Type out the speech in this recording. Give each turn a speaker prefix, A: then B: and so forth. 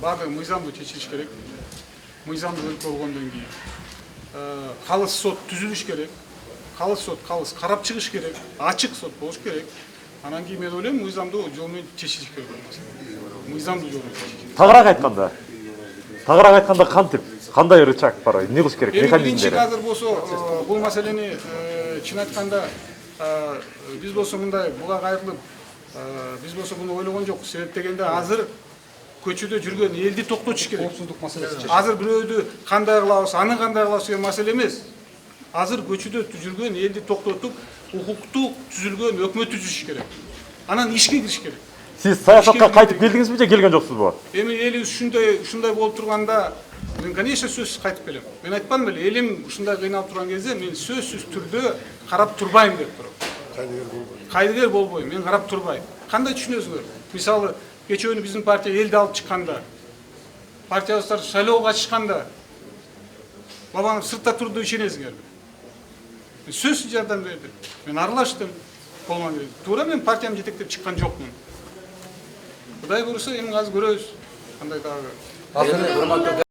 A: баардыгы мыйзамдуу чечилиш керек. Мыйзамдуу өлкө болгондон кийин калыс сот түзүлүш керек. Калыс сот калыс карап чыгыш керек. Ачык сот болуш керек. Анан кийин мен ойлойм мыйзамдуу жол менен чечилиш керек. Мыйзамдуу жол менен.
B: Тагыраак айтканда кантип, кандай рычаг бар, эмне кылыш керек,
A: Биринчи
B: механизмдери?
A: азыр болсо бул маселени чын айтканда биз болсо мындай буга кайрылып биз болсо муну ойлогон жокпуз. Себеп дегенде азыр көчөдө жүргөн элди токтотуш керек. Коопсуздук маселеси. Азыр бирөөдү кандай кылабыз, аны кандай кылабыз деген маселе эмес. Азыр көчөдө жүргөн элди токтотуп, укуктуу түзүлгөн өкмөт түзүш керек. Анан ишке кириш керек.
B: Сиз саясатка кайтып келдиңизби же келген жоксузбу?
A: Эми элибиз ушундай болуп турганда мен конечно сөзсүз кайтып келем. Мен айтпадым беле, элим ушундай кыйналып турган кезде мен сөзсүз түрдө карап турбайм деп туруп. Кайдыгер болбойм, мен карап турбайм. Кандай түшүнөсүңөр? Мисалы, кечээ күнү биздин партия элди алып чыкканда, партиябыздар шайлоого катышканда, Бабанов сыртта турду ишенесиңерби? Сөзсүз жардам берди. Мен аралаштым. Колуман келди. Туура мен партиямды жетектеп чыккан жокмун. Кудай буйруса эми азыр көрөбүз. Кандай дагы.